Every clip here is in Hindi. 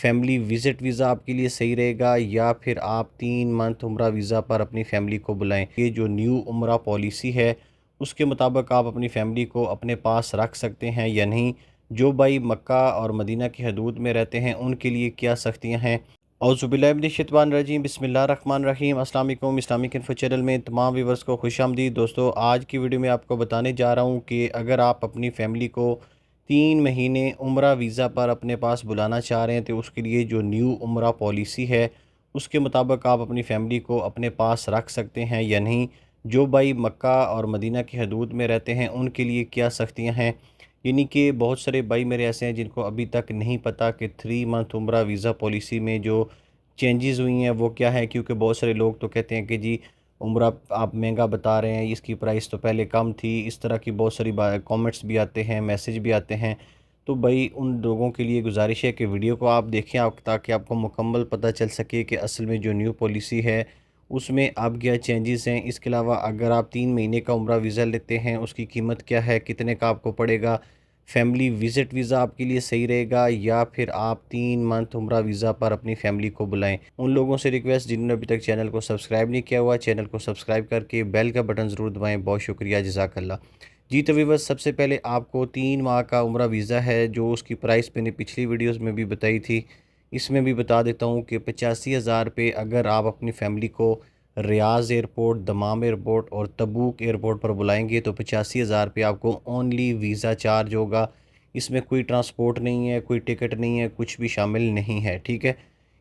फैमिली विज़िट वीज़ा आपके लिए सही रहेगा या फिर आप 3 मंथ उम्रा वीज़ा पर अपनी फैमिली को बुलाएं। ये जो न्यू उम्रा पॉलिसी है उसके मुताबिक आप अपनी फैमिली को अपने पास रख सकते हैं या नहीं। जो भाई मक्का और मदीना की हदूद में रहते हैं उनके लिए क्या सख्तियाँ हैं। औज़ुबिल्लाहिमिनश्शैतानिर्रजीम बिस्मिल्लाहिर्रहमानिर्रहीम। अस्सलाम वालेकुम। इस्लामिक इन्फो चैनल में तमाम व्यूवर्स को खुशामदीद। दोस्तों, आज की वीडियो में आपको बताने जा रहा हूँ कि अगर आप अपनी फैमिली को 3 महीने उम्रा वीज़ा पर अपने पास बुलाना चाह रहे हैं तो उसके लिए जो न्यू उम्रा पॉलिसी है उसके मुताबिक आप अपनी फैमिली को अपने पास रख सकते हैं या नहीं। जो भाई मक्का और मदीना की हदूद में रहते हैं उनके लिए क्या सख्तियाँ हैं। यानी कि बहुत सारे भाई मेरे ऐसे हैं जिनको अभी तक नहीं पता कि 3 मंथ उम्रा वीज़ा पॉलिसी में जो चेंजेस हुई हैं वो क्या है। क्योंकि बहुत सारे लोग तो कहते हैं कि जी उम्रा आप महंगा बता रहे हैं, इसकी प्राइस तो पहले कम थी। इस तरह की बहुत सारी कमेंट्स भी आते हैं, मैसेज भी आते हैं। तो भाई उन लोगों के लिए गुजारिश है कि वीडियो को आप देखें ताकि आपको मुकम्मल पता चल सके कि असल में जो न्यू पॉलिसी है उसमें अब क्या चेंजेस हैं। इसके अलावा अगर आप 3 महीने का उम्रा वीज़ा लेते हैं उसकी कीमत क्या है, कितने का आपको पड़ेगा। फैमिली विज़िट वीज़ा आपके लिए सही रहेगा या फिर आप 3 मंथ उम्रा वीज़ा पर अपनी फैमिली को बुलाएं। उन लोगों से रिक्वेस्ट जिन्होंने अभी तक चैनल को सब्सक्राइब नहीं किया हुआ, चैनल को सब्सक्राइब करके बेल का बटन ज़रूर दबाएं। बहुत शुक्रिया, जज़ाकल्लाह। जी तो व्यूअर्स, सबसे पहले आपको 3 माह का उम्रा वीज़ा है जो उसकी प्राइस मैंने पिछली वीडियोज़ में भी बताई थी, इसमें भी बता देता हूँ कि 85,000 रुपये अगर आप अपनी फैमिली को रियाज़ एयरपोर्ट, दमाम एयरपोर्ट और तबूक एयरपोर्ट पर बुलाएंगे तो 85,000 रुपये आपको ओनली वीज़ा चार्ज होगा। इसमें कोई ट्रांसपोर्ट नहीं है, कोई टिकट नहीं है, कुछ भी शामिल नहीं है, ठीक है।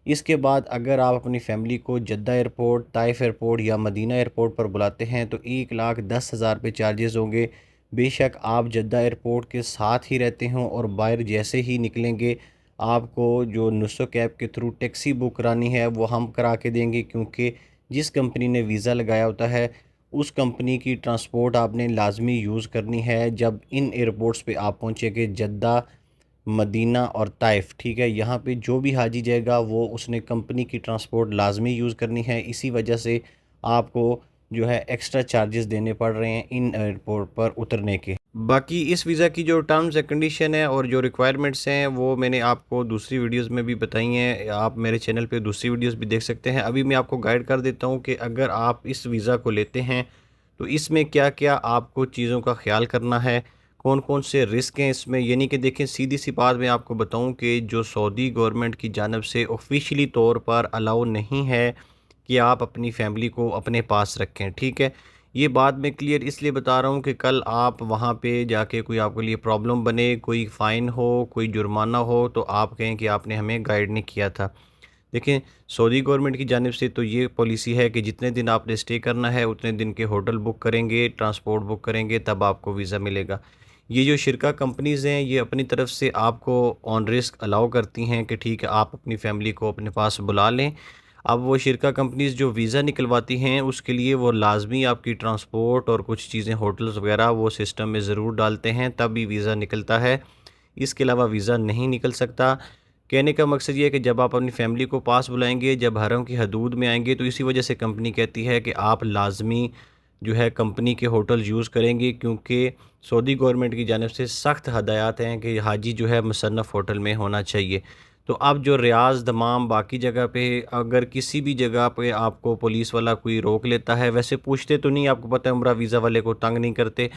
इसके बाद अगर आप अपनी फैमिली को जद्दा एयरपोर्ट, ताइफ एयरपोर्ट या मदीना एयरपोर्ट पर बुलाते हैं तो 1,10,000 रुपये चार्जेस होंगे। बेशक आप जद्दा एयरपोर्ट के साथ ही रहते हों और बाहर जैसे ही निकलेंगे आपको जो नुस्खा कैब के थ्रू टैक्सी बुक करानी है वो हम करा के देंगे। क्योंकि जिस कंपनी ने वीज़ा लगाया होता है उस कंपनी की ट्रांसपोर्ट आपने लाजमी यूज़ करनी है जब इन एयरपोर्ट्स पे आप पहुँचेंगे, जद्दा, मदीना और ताइफ, ठीक है। यहाँ पे जो भी हाजी जाएगा वो उसने कंपनी की ट्रांसपोर्ट लाजमी यूज़ करनी है। इसी वजह से आपको जो है एक्स्ट्रा चार्जेस देने पड़ रहे हैं इन एयरपोर्ट पर उतरने के। बाकी इस वीज़ा की जो टर्म्स एंड कंडीशन है और जो रिक्वायरमेंट्स हैं वो मैंने आपको दूसरी वीडियोस में भी बताई हैं। आप मेरे चैनल पे दूसरी वीडियोस भी देख सकते हैं। अभी मैं आपको गाइड कर देता हूँ कि अगर आप इस वीज़ा को लेते हैं तो इसमें क्या क्या आपको चीज़ों का ख्याल करना है, कौन कौन से रिस्क हैं इसमें। यानी कि देखें, सीधी सी बात मैं आपको बताऊं कि जो सऊदी गवर्नमेंट की जानिब से ऑफिशियली तौर पर अलाउ नहीं है कि आप अपनी फैमिली को अपने पास रखें, ठीक है। ये बात मैं क्लियर इसलिए बता रहा हूँ कि कल आप वहाँ पे जाके कोई आपके लिए प्रॉब्लम बने, कोई फ़ाइन हो, कोई जुर्माना हो तो आप कहें कि आपने हमें गाइड नहीं किया था। देखें, सऊदी गवर्नमेंट की जानिब से तो ये पॉलिसी है कि जितने दिन आपने स्टे करना है उतने दिन के होटल बुक करेंगे, ट्रांसपोर्ट बुक करेंगे, तब आपको वीज़ा मिलेगा। ये जो शिरका कंपनीज़ हैं ये अपनी तरफ से आपको ऑन रिस्क अलाउ करती हैं कि ठीक है आप अपनी फैमिली को अपने पास बुला लें। अब वो शिरका कंपनीज़ जो वीज़ा निकलवाती हैं उसके लिए वो लाजमी आपकी ट्रांसपोर्ट और कुछ चीज़ें होटल्स वगैरह वो सिस्टम में ज़रूर डालते हैं, तब भी वीज़ा निकलता है। इसके अलावा वीज़ा नहीं निकल सकता। कहने का मकसद ये है कि जब आप अपनी फैमिली को पास बुलाएंगे, जब हरम की हदूद में आएंगे तो इसी वजह से कंपनी कहती है कि आप लाजमी जो है कंपनी के होटल यूज़ करेंगे। क्योंकि सऊदी गवर्नमेंट की जानिब से सख्त हदायत हैं कि हाजी जो है मुसन्नफ़ होटल में होना चाहिए। तो अब जो रियाज़, दमाम, बाकी जगह पे अगर किसी भी जगह पे आपको पुलिस वाला कोई रोक लेता है, वैसे पूछते तो नहीं, आपको पता है उम्रा वीज़ा वाले को तंग नहीं करते,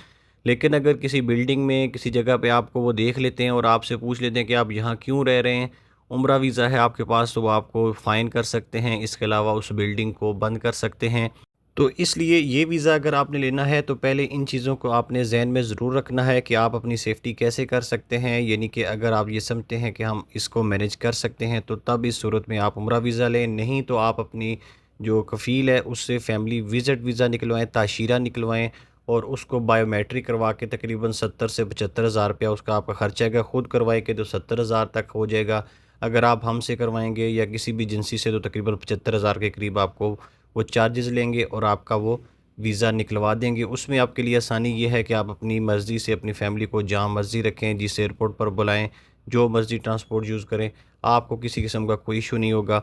लेकिन अगर किसी बिल्डिंग में किसी जगह पे आपको वो देख लेते हैं और आपसे पूछ लेते हैं कि आप यहाँ क्यों रह रहे हैं, उम्रा वीज़ा है आपके पास, तो वो आपको फ़ाइन कर सकते हैं। इसके अलावा उस बिल्डिंग को बंद कर सकते हैं। तो इसलिए ये वीज़ा अगर आपने लेना है तो पहले इन चीज़ों को आपने जहन में ज़रूर रखना है कि आप अपनी सेफ़्टी कैसे कर सकते हैं। यानी कि अगर आप ये समझते हैं कि हम इसको मैनेज कर सकते हैं तो तब इस सूरत में आप उम्रा वीज़ा लें, नहीं तो आप अपनी जो कफ़ील है उससे फैमिली विज़िट वीज़ा निकलवाएँ, ताशीरा निकलवाएँ और उसको बायोमेट्रिक करवा के तकरीबन 70 से 75 हज़ार रुपया उसका आपका खर्चा आएगा। खुद करवाएँगे तो 70 हज़ार तक हो जाएगा। अगर आप हमसे करवाएँगे या किसी भी एजेंसी से तो तकरीबन 75 हज़ार के करीब आपको वो चार्जेस लेंगे और आपका वो वीज़ा निकलवा देंगे। उसमें आपके लिए आसानी ये है कि आप अपनी मर्ज़ी से अपनी फ़ैमिली को जहाँ मर्ज़ी रखें, जिस एयरपोर्ट पर बुलाएँ, जो मर्ज़ी ट्रांसपोर्ट यूज़ करें, आपको किसी किस्म का कोई इशू नहीं होगा।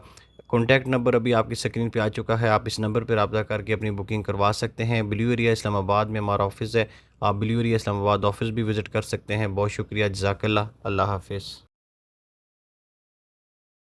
कॉन्टैक्ट नंबर अभी आपकी स्क्रीन पे आ चुका है, आप इस नंबर पर रब्ता करके अपनी बुकिंग करवा सकते हैं। ब्लू एरिया इस्लामाबाद में हमारा ऑफ़िस है, आप ब्लू एरिया इस्लामाबाद ऑफ़िस भी विज़िट कर सकते हैं। बहुत शुक्रिया, जज़ाकल्लाह, अल्लाह हाफ़िज़।